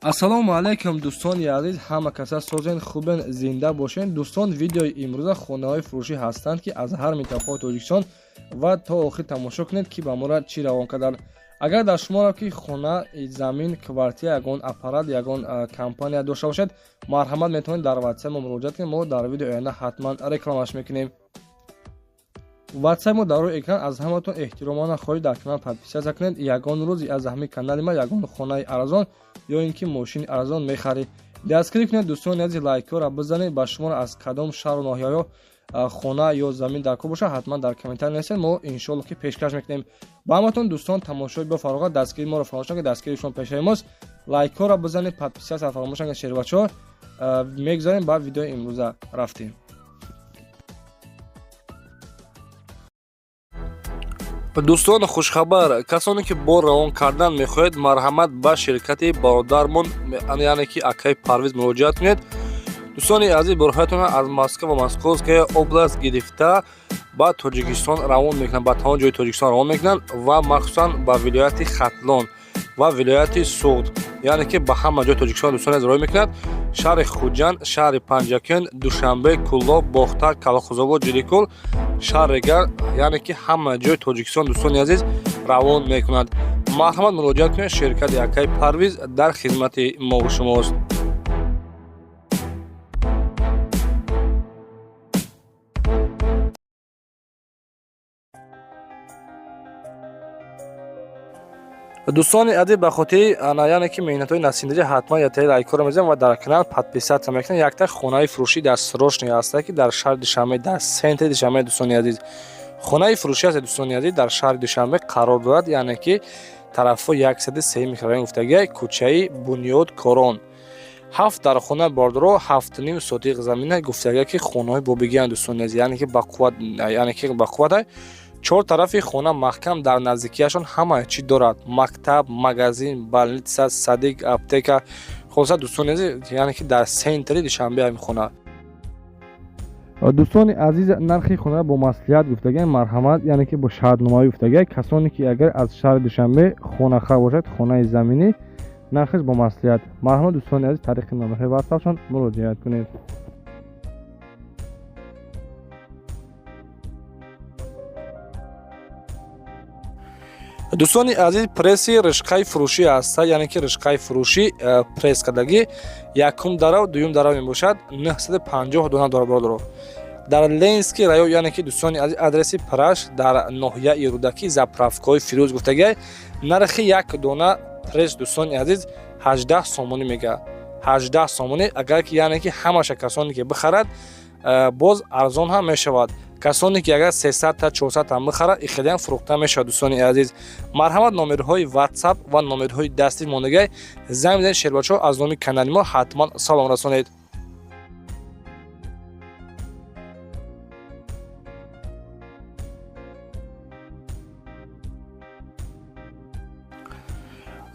ассалому алайкум дӯстони азиз, ҳама каса созен хубен, зинда бошен. дӯстон, видеои имрӯза хонаҳои фурӯшӣ ҳастанд ки аз ҳар минтақаҳои Тоҷикистон ва то охир тамошо кунед ки ба моро чӣ равон карданд. агар дар шуморо ки хона, замин, квартира, ягон аппарат, ягон компания дошта бошед, марҳамат метавонед дар ватсап мо муроҷиат кунед. мо дар видеои оянда ҳатман рекламаш мекунем. ватсап мо дар рӯи экран. аз ҳаматон эҳтиромона хоҳиш дар канал подписатсия кунед. ягон рӯзи аз ҳамин канали ма ягон хонаи арзон ё ин ки мошини арзон мехаред, дастгирӣ кунед. дӯстони азиз, лайкҳоро бизанед. ба шуморо аз кадом шаҳру ноҳияҳо хона ё замин дар кор бошад, ҳатман дар комментар нависед. мо иншоалло ки пешкаш мекунем. ба ҳаматон дӯстон, тамошои бафароғат, дастгирии моро фаромӯш накунед. дастгирии шумо пешаи мост. лайкҳоро бизанед, подписатсия фаромӯш накунед. шербачаҳо мегзарем ба видеои имрӯза рафтем. дӯстони хушхабар, касоне ки бо равон кардан мехоҳед, марҳамат ба ширкати бародармон, яъне ки акаи Парвиз муроҷиат кунед. дӯстони азиз, бароҳатон аз Москва ва Московская област гирифта ба Тоҷикистон равон мекунанд, ба тамом ҷои Тоҷикистон равон мекунанд ва махсусан ба вилояти Хатлон ва вилояти Суғд, яъне ки ба ҳама ҷои Тоҷикистон дӯстони азиз роҳ мекунанд. шаҳри Хуҷанд, шаҳри Панҷакӯн, Душанбе, Кӯллоб, Бохта, Калохозобод, Ҷиликӯл, шаҳри Гар, яъне ки ҳама ҷои Тоҷикистон дӯстони азиз равон мекунанд. марҳамат муроҷиат кунед. ширкати акаи Парвиз дар хизмати мо шумост. дӯстони азиз, ба хотири яъне ки меҳнатҳои насиндажӣ ҳатман ятаи лайкҳоро мезанед ва дар канал подписатсия мекунед. якта хонаи фурӯшӣ дастрошни аст ки дар шаҳри Душанбе, дар сентри Душанбе дӯстони азиз. хонаи фурӯшӣ аст дӯстони азиз, дар шаҳри Душанбе қарор дорад, яъне ки тарафҳо 103 микрорайон гуфтагиай, кӯчаи Бунёдкорон. 7 дар хона бордоро, 7.5 сотиқ замина гуфтагиай ки хонаҳои бобигиянд дӯстони азиз, яъне ки ба қувват 4 тарафи хона маҳкам, дар наздикиашон ҳама чӣ дорад. мактаб, магазин, больница, садик, аптека. хулоса дӯстони азиз, яъне ки дар сентри Душанбе ҳамин хона. дӯстони азиз, нархи хона бо маслиҳат гуфтагиай, марҳамат, яъне ки бо шартномавӣ гуфтагиай. касоне ки агар аз шаҳри Душанбе хонахар бошад, хонаи заминӣ, нархиш бо маслиҳат. марҳамат дӯстони азиз, тариқи номерҳои ватсапшон муроҷиат кунед. дӯстони азиз, пресси ришқаи фурӯшӣ аст, яъне ки ришқаи фурӯшӣ пресс кардагӣ якум дарав, дуюм дарав мебошад. 950 дона дорад бародаро. дар Ленинский район, яъне ки дӯстони азиз, адреси Праш дар ноҳияи Рӯдаки, заправкаҳои Фирӯз гуфтагиай. нархи як дона пресс дӯстони азиз 18 сомонӣ мега. 18 сомонӣ, агар ки яъне ки ҳамаша касоне ки бихарад, боз арзон ҳам мешавад. касоне ки агар 300 та 400 та бихарад, ихелиам фурӯхта мешавад. дӯстони азиз, марҳамат номерҳои ватсап ва номерҳои дастӣ мондагиай занг бизанед. шербачаҳо аз номи канали мо ҳатман салом расонед.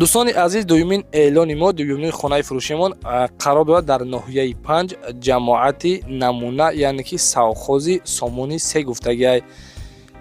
дӯстони азиз, дуюмин эълони мо, дуюмин хонаи фурӯшимон қарор дорад дар ноҳияи 5 ҷамоати намуна, яъне ки совхози Сомони 3 гуфтагиай.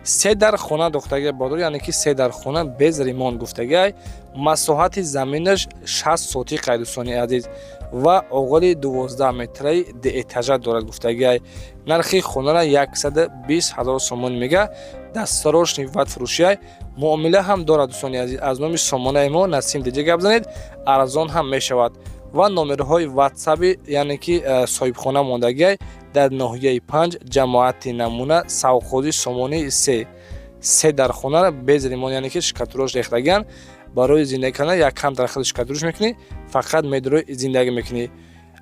3 дар хона дохтагиай бодор, яъне ки 3 дар хона без ремонт гуфтагиай. масоҳати заминаш 60 сотиқай дӯстони азиз ва оғоли 12 метраи деэтажа дорад гуфтагиай. нархи хонара 120 000 сомон мега. дастарошни ват фурӯшиай, муомила ҳам дорад дӯстони азиз. аз номи сомонаи мо Насим диҷа гап занед, арзон ҳам мешавад. ва номерҳои ватсаби, яъне ки соҳибхона мондагиай дар ноҳияи 5 ҷамоати намуна, совхози Сомони 3. 3 дар хона без ремонт, яъне ки шикатурош рехтагиан. барои зиндагӣ кардан якам дарахти шикатурош мекунӣ, фақат медрои зиндагӣ мекунӣ.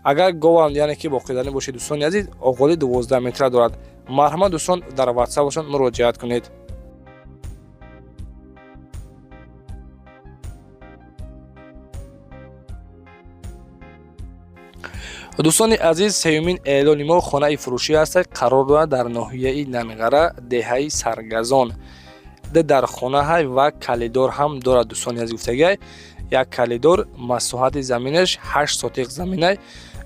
агар говам, яъне ки боқиданӣ бошед дӯстони азиз, оғоли 12 метра дорад. марҳамат дӯстон, дар ватсапашон муроҷиат кунед. дӯстони азиз, сеюмин эълони мо хонаи фурӯшӣ аст, қарор дорад дар ноҳияи Нангара, деҳаи Саргазон. дар хонаҳай ва калидор ҳам дорад дӯстони азиз гуфтагиай. як калидор, масоҳати заминаш 8 сотиқ заминай,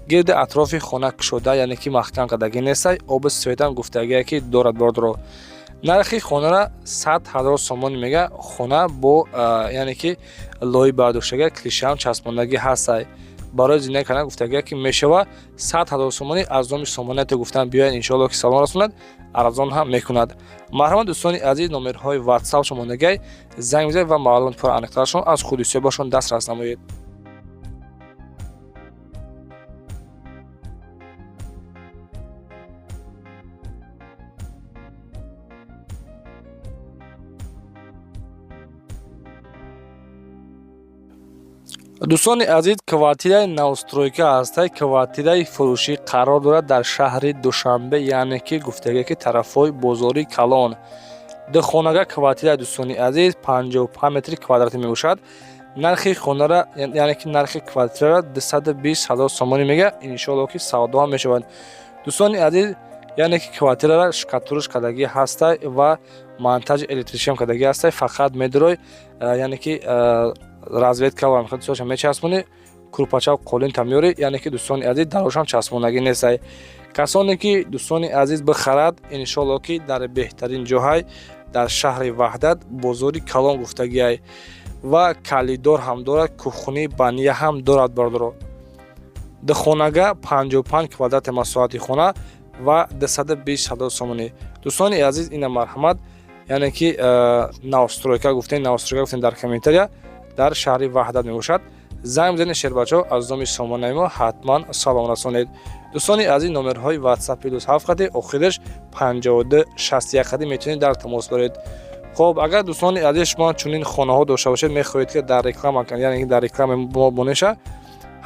гирди атрофи хона кушода, яъне ки маҳкам кардагӣ нестай. оби светам гуфтагиай ки дорад бордоро. нархи хонара 100,000 сомон мега. Хона бо яъне ки лои бардоштага клишаам часпондагӣ ҳастай. барои зиндаги кардан гуфтагия ки мешава 100,000 сомонӣ аз номи сомонияте гуфтан биёяд иншоалло ки салом расонад, арзон ҳам мекунад. марҳамат дӯстони азиз, номерҳои ватсап шумондагиай занг бизанед ва маълумоти пурра аниқтарашон аз худусиёбашон дастрас намоед. дӯстони азиз, квартираи навстройка ҳастай. Квартираи фурӯшӣ қарор дорад дар шаҳри Душанбе, яъне ки гуфтагия ки тарафҳои бозори Калон. Духонага квартираи дӯстони азиз 55 метри квадратӣ мебошад. нархи хонара яъне ки нархи квартирара 220,000 сомонӣ мега. Иншоалло ки савдо ҳам мешавад. дӯстони азиз, яъне ки квартирара шкатурш кардагӣ ҳастай ва монтажи электричиам кардагӣ ҳастай. Фақат медорой яъне ки разведка ва мехоша мечаспони курпача қолин тамёри, яъне ки дӯстони азиз дарошам часпондагӣ нестай. касоне ки дӯстони азиз бихарад, иншоалло ки дар беҳтарин ҷоҳай дар шаҳри Ваҳдат, бозори Калон гуфтагиай ва калидор ҳам дорад, кухни бания ҳам дорад бардоро. духонага 55 квадрати масоҳати хона ва 220,000 сомонӣ. дӯстони азиз, ина марҳамат, яъне ки навстройка гуфтем дар комментария дар шаҳри Ваҳдат мебошад. занг бизанед шербачаҳо аз номи сомонаи мо ҳатман салом расонед. дӯстони азиз, номерҳои ватсапи +7 хати охираш 5261 хати метавонед дар тамос баред. хоб, агар дӯстони азиз шумо чунин хонаҳо дошта бошед, мехоҳед ки дар реклама яъне ки дар реклама мо бонеша,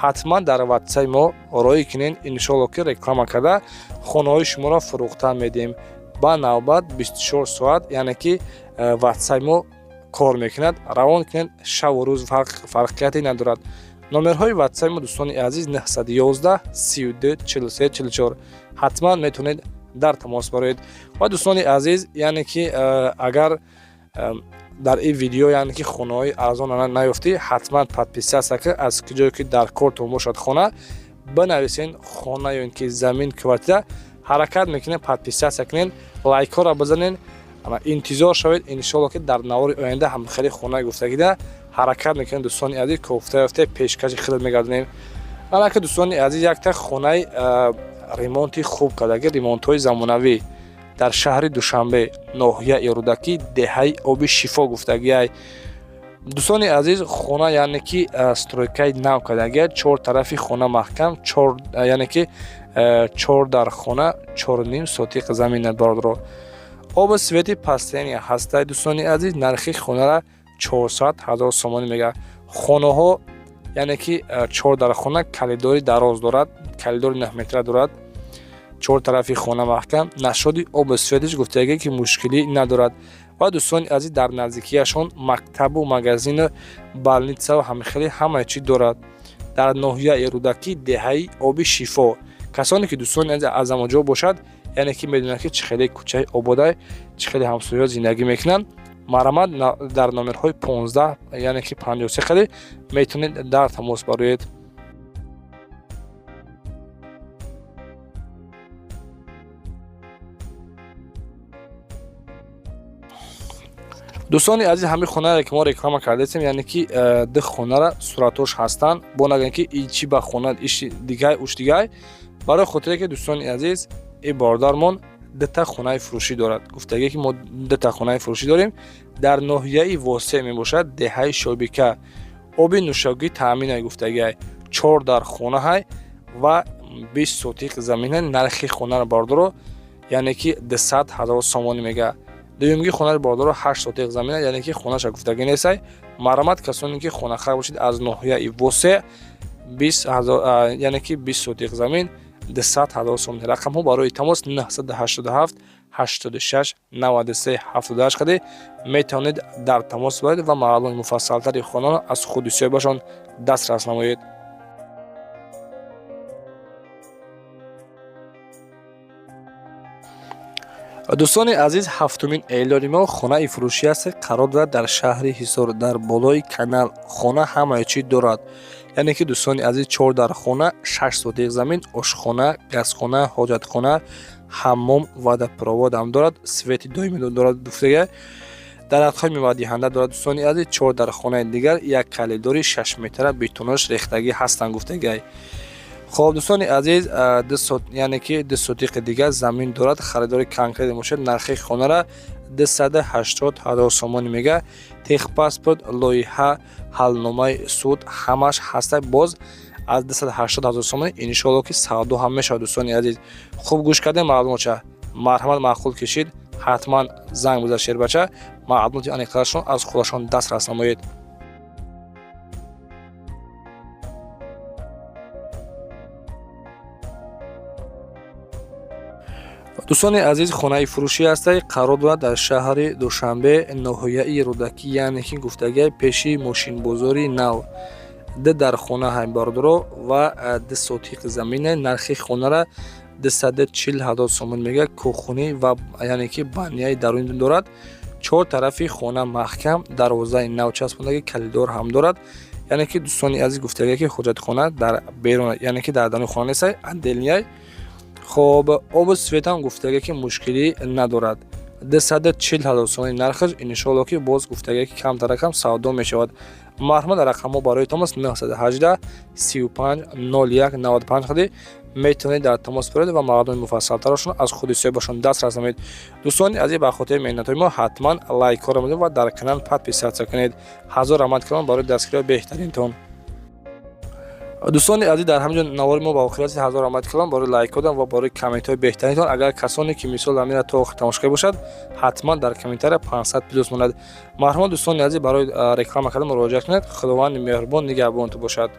ҳатман дар ватсаи мо роӣ кунед. иншоалло ки реклама карда хонаҳои шуморо фурӯхта медиҳем. ба навбат 24 соат яъне ки ватсаи мо кор мекунад. равон кунед, шаву рӯз фарқияте надорад. номерҳои ватсаи мо дӯстони азиз 911 32 43 44. ҳатман метавонед дар тамос бароед. ва дӯстони азиз, яъне ки агар дар ин видео яъне ки хонаҳои арзон наёфтӣ, ҳатман подписатсия ки аз куҷое ки дар кортон бошад хона, бинависед хона ё ин ки замин, квартира, ҳаракат мекунед, подписатсия кунед, лайкҳоро бизанед, интизор шавед. иншоалло ки дар навори оянда ҳам хеле хонаи гуфтагида ҳаракат мекунем. дӯстони азиз, кофта пешкаши хидмат мегардонем. ана ки дӯстони азиз, якта хонаи ремонти хуб кардаги, ремонтҳои замонавӣ дар шаҳри Душанбе, ноҳияи Рӯдакӣ, деҳаи оби шифо гуфтагиай. дӯстони азиз, хона яъне ки стройкаи нав кардагиай, 4 тарафи хона маҳкам, яъне ки 4 дар хона, 4.5 сотиқ замин бардоро. оби свети постояния ҳастай. дӯстони азиз, нархи хонара 400,000 сомонӣ мега. хонаҳо яъне ки 4 дар хона калидори дароз дорад, калидори 9 метра дорад. 4 тарафи хона маҳкам, нашоди оби светиш гуфтагӣ ки мушкилӣ надорад. ва дӯстони азиз, дар наздикияшон мактабу магазину балнитсаву ҳамихели ҳамаи чӣ дорад. дар ноҳияи Рӯдакӣ, деҳаи оби шифо. касоне ки дӯстони азиз аз ҳамаҷо бошад, яъне ки медонад ки чӣ хеле кӯчаи ободай, чӣ хеле ҳамсоё зиндагӣ мекунанд, марҳамат дар номерҳои 15 яъне ки 53 хати метавонед дар тамос бароед. дӯстони азиз, ҳамин хонаре ки мо реклама кардем, яъне ки ду хонара суратош ҳастанд. бо нагӯем ки ичи ба хона иши дигай уш дигай. барои хотире ки дӯстони азиз, ин бородармон дута хонаи фурӯшӣ дорад. гуфтагие ки мо дута хонаи фурӯшӣ дорем. дар ноҳияи восеъ мебошад, деҳаи Шобика. оби нӯшокӣ таъминай гуфтагиай. 4 дар хонаҳай ва 20 сотиқ заминай. нархи хонаро бардоро яъне ки 200,000 сомонӣ мега. дуюмги хонаи бордоро 8 сотиқ замина, яъне ки хонаша гуфтагӣ нестай. марҳамат, касоне ки хонахар бошед аз ноҳияи восеъ, 20,000 яъне ки 20 сотиқ замин, 200,000 сомон. рақамҳо барои тамос 987 86 93 78 хати метавонед дар тамос баред ва маълумоти муфассалтари хонаро аз худусиёбашон дастрас намоед. дӯстони азиз, ҳафтумин эълони мо хонаи фурӯшӣ аст, қарор дорад дар шаҳри Ҳисор дар болои канал. Хона ҳамаи чӣ дорад. Яъне ки дӯстони азиз, 4 дар хона, 6 сотиқ замин, ошхона, газхона, ҳоҷатхона, ҳаммом ва водопровод ҳам дорад. свети доимӣ дорад гуфтага. дарахтҳои мевадиҳанда дорад дӯстони азиз. 4 дар хонаи дигар як калидори 6 метра бетонош рехтагӣ ҳастанд гуфтагай. خب دوستان عزیز، یعنی که 2 سوتیق دیگه زمین دارد. خریداری کنکریت باشد. نرخ خانه را 280,000 سومانی میگه. تیخ پاسپورت، لایحه، حلنامه سود همش هست. باز از 280,000 سومانی ان شاء الله که سودو هم میشه. دوستان عزیز خوب گوش کردین معلومات چه مرحمت معقول کشید. حتما زنگ بزنید شیر بچه معلومات انیقشون از خودشون دست رس نمایید. دوستان عزیز، خانه فروشی است قرار دارد در شهر دوشنبه ناحیه رودکی، یعنی که گفتگی پیشی ماشین بازاری نو. ده در خانه هم باردارو و 2 سوتیق زمین. نرخ خانه را 240,000 سومون میگه. کوخونی و یعنی که بانیای درون دارد. 4 طرفی خانه محکم، دروازه نو چسبانده، کلیدار هم دارد. یعنی که دوستان عزیز گفتگی که حجت خانه در بیرون، یعنی که در درون خانه نیست، اندلنیای. خب آب سویت هم گفتگی که مشکلی ندارد. 240,000 سومانی نرخش. ان شاء الله که باز گفتگی که کم تر کم سودا می شود. مرحمت رقم برای تماس 918 35 01 95 خودی میتونید در تماس برید و مقادم مفصل ترشون از خود صاحبشون دست رسانید. دوستان عزیز، به خاطر مهنت ما حتما لایک کار و در کانال پادپیسات کنید. هزار رحمت کنم برای دستگیری بهترین تون. دوستان عزیز، در همینجا نوار ما با آخرت هزار رحمت کنم برای لایک کردن و برای کامنت های بهترینتون. اگر کسانی که مثال امیر تا آخر تماشا باشد حتما در کامنت 500 پلاس موند. مرحمت دوستان عزیز، برای رکلام کردن مراجعه کنید. خداوند مهربان نگهبانتون باشد.